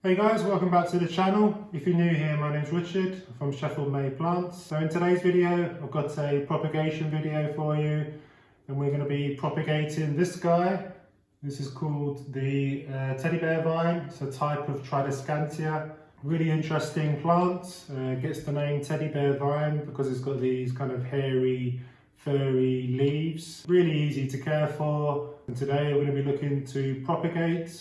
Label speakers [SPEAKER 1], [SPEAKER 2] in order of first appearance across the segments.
[SPEAKER 1] Hey guys, welcome back to the channel. If you're new here, my name's Richard from Sheffield Made Plants. So in today's video, I've got a propagation video for you, and we're going to be propagating this guy. This is called the teddy bear vine. It's a type of Tradescantia. Really interesting plant. Gets the name teddy bear vine because it's got these kind of hairy, furry leaves. Really easy to care for. And today we're going to be looking to propagate.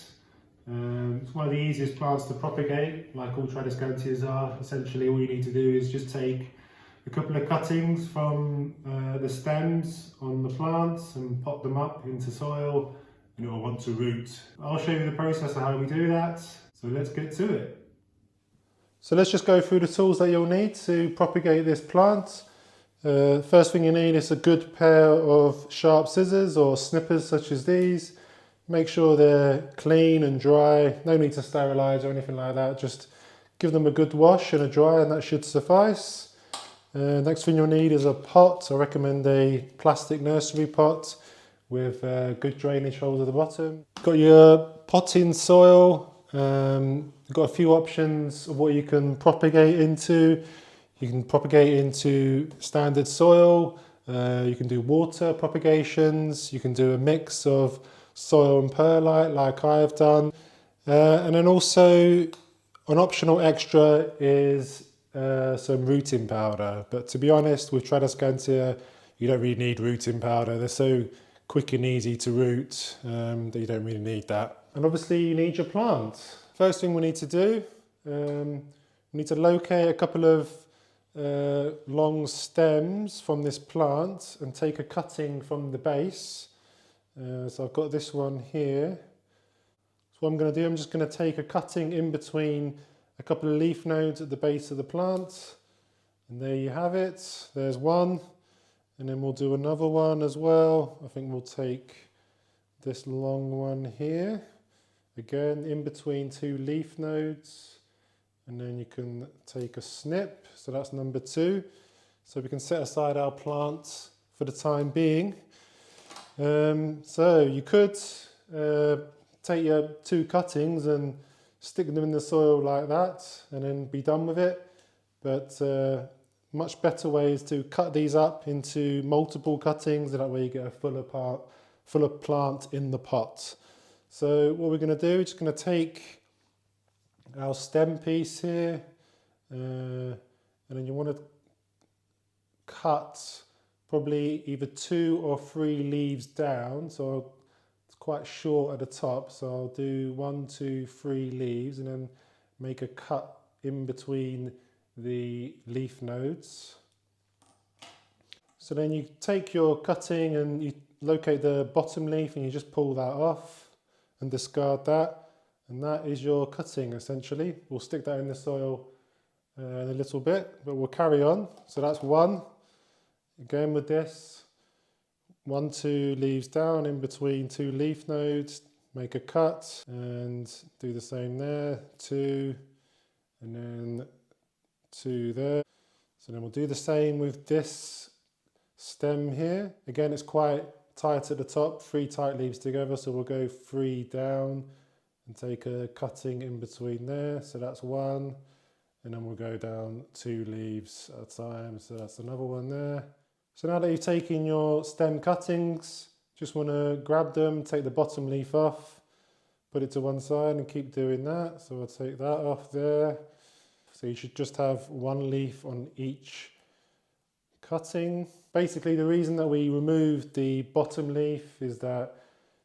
[SPEAKER 1] It's one of the easiest plants to propagate, like all Tradescantias are. Essentially all you need to do is just take a couple of cuttings from the stems on the plants and pop them up into soil, and it will want to root. I'll show you the process of how we do that, so let's get to it. So let's just go through the tools that you'll need to propagate this plant. First thing you need is a good pair of sharp scissors or snippers such as these. Make sure they're clean and dry, no need to sterilise or anything like that, just give them a good wash and a dry and that should suffice. Next thing you'll need is a pot. I recommend a plastic nursery pot with good drainage holes at the bottom. Got your potting soil, you've got a few options of what you can propagate into. You can propagate into standard soil, you can do water propagations, you can do a mix of soil and perlite like I have done, and then also an optional extra is some rooting powder, but to be honest with Tradescantia you don't really need rooting powder. They're so quick and easy to root that you don't really need that. And obviously you need your plant. First thing we need to do, we need to locate a couple of long stems from this plant and take a cutting from the base. So I've got this one here. So what I'm going to do, I'm just going to take a cutting in between a couple of leaf nodes at the base of the plant. And there you have it. There's one. And then we'll do another one as well. I think we'll take this long one here. Again, in between two leaf nodes. And then you can take a snip. So that's number 2. So we can set aside our plant for the time being. So you could take your 2 cuttings and stick them in the soil like that and then be done with it, but much better way is to cut these up into multiple cuttings, and that way you get a fuller plant in the pot. So what we're going to do, we're just going to take our stem piece here, and then you want to cut probably either 2 or 3 leaves down, so it's quite short at the top, so I'll do 1, 2, 3 leaves and then make a cut in between the leaf nodes. So then you take your cutting and you locate the bottom leaf and you just pull that off and discard that, and that is your cutting essentially. We'll stick that in the soil in a little bit, but we'll carry on. So that's one. Again with this, 1, 2 leaves down in between 2 leaf nodes, make a cut and do the same there, 2 and then 2 there. So then we'll do the same with this stem here. Again, it's quite tight at the top, 3 tight leaves together, so we'll go 3 down and take a cutting in between there. So that's 1, and then we'll go down 2 leaves at a time, so that's another one there. So now that you've taken your stem cuttings, just want to grab them, take the bottom leaf off, put it to one side and keep doing that. So I'll take that off there. So you should just have 1 leaf on each cutting. Basically the reason that we removed the bottom leaf is that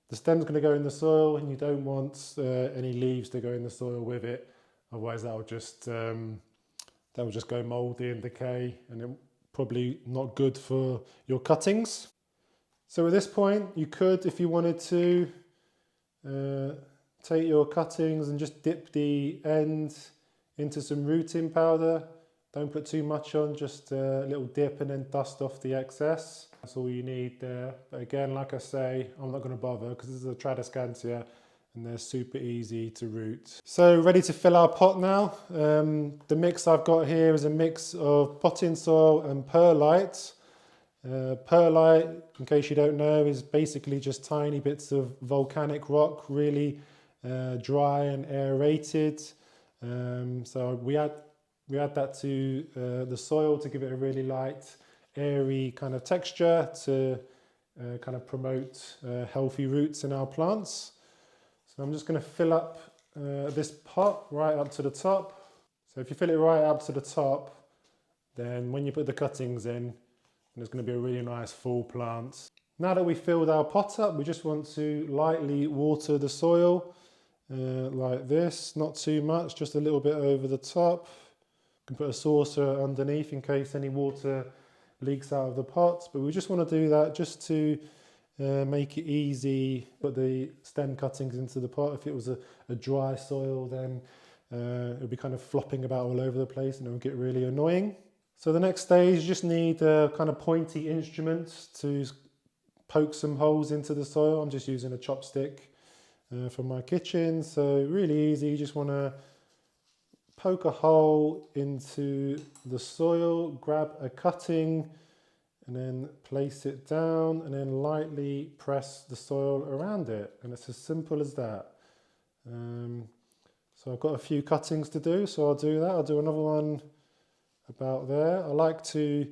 [SPEAKER 1] the stem's going to go in the soil and you don't want any leaves to go in the soil with it. Otherwise that will just go mouldy and decay, and it probably not good for your cuttings. So at this point you could, if you wanted to, take your cuttings and just dip the end into some rooting powder. Don't put too much on, just a little dip and then dust off the excess. That's all you need there. But again, like I say, I'm not going to bother because this is a Tradescantia and they're super easy to root. So ready to fill our pot now. The mix I've got here is a mix of potting soil and perlite. Perlite, in case you don't know, is basically just tiny bits of volcanic rock, really dry and aerated. So we add that to the soil to give it a really light, airy kind of texture to kind of promote healthy roots in our plants. So I'm just going to fill up this pot right up to the top. So if you fill it right up to the top, then when you put the cuttings in, there's going to be a really nice full plant. Now that we've filled our pot up, we just want to lightly water the soil like this, not too much, just a little bit over the top. You can put a saucer underneath in case any water leaks out of the pot, but we just want to do that just to make it easy. Put the stem cuttings into the pot. If it was a dry soil, then it would be kind of flopping about all over the place and it would get really annoying. So the next stage, you just need a kind of pointy instrument to poke some holes into the soil. I'm just using a chopstick from my kitchen, so really easy. You just want to poke a hole into the soil, grab a cutting and then place it down and then lightly press the soil around it, and it's as simple as that. So I've got a few cuttings to do, so I'll do that. I'll do another one about there. I like to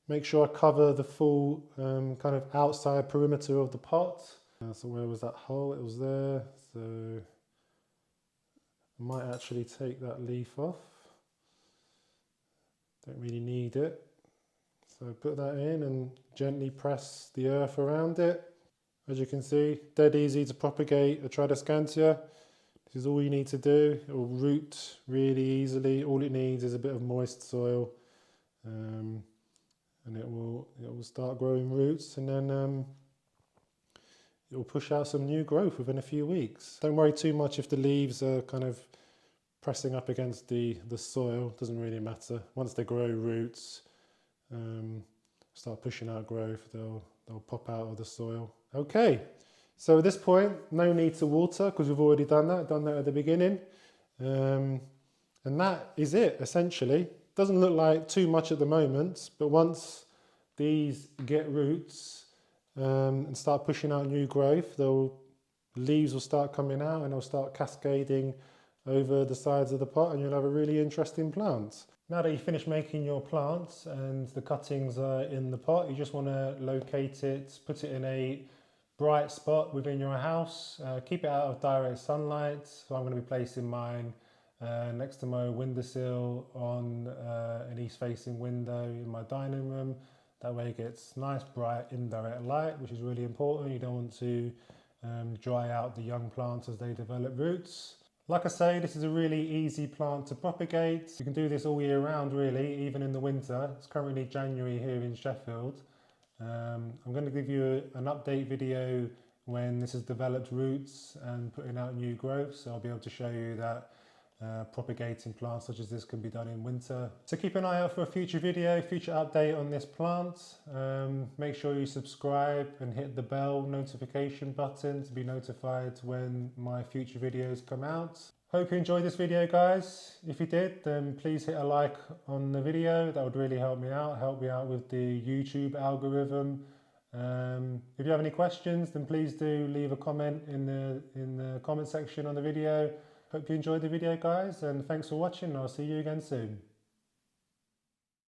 [SPEAKER 1] make sure I cover the full kind of outside perimeter of the pot. So where was that hole? It was there. So I might actually take that leaf off. Don't really need it. So put that in and gently press the earth around it. As you can see, dead easy to propagate a Tradescantia. This is all you need to do. It will root really easily. All it needs is a bit of moist soil, and it will start growing roots, and then it will push out some new growth within a few weeks. Don't worry too much if the leaves are kind of pressing up against the soil. Doesn't really matter. Once they grow roots, start pushing out growth, they'll pop out of the soil. Okay. So at this point, no need to water because we've already done that at the beginning. And that is it, essentially. Doesn't look like too much at the moment, but once these get roots and start pushing out new growth, leaves will start coming out and they'll start cascading over the sides of the pot, and you'll have a really interesting plant. Now that you've finished making your plants and the cuttings are in the pot, you just want to locate it, put it in a bright spot within your house. Keep it out of direct sunlight. So I'm going to be placing mine next to my windowsill on an east-facing window in my dining room. That way it gets nice, bright, indirect light, which is really important. You don't want to dry out the young plants as they develop roots. Like I say, this is a really easy plant to propagate. You can do this all year round, really, even in the winter. It's currently January here in Sheffield. I'm going to give you an update video when this has developed roots and putting out new growth, so I'll be able to show you that propagating plants such as this can be done in winter. So keep an eye out for a future video, future update on this plant. Make sure you subscribe and hit the bell notification button to be notified when my future videos come out. Hope you enjoyed this video, guys. If you did, then please hit a like on the video. That would really help me out with the YouTube algorithm. If you have any questions, then please do leave a comment in the comment section on the video. Hope you enjoyed the video, guys, and thanks for watching. I'll see you again soon.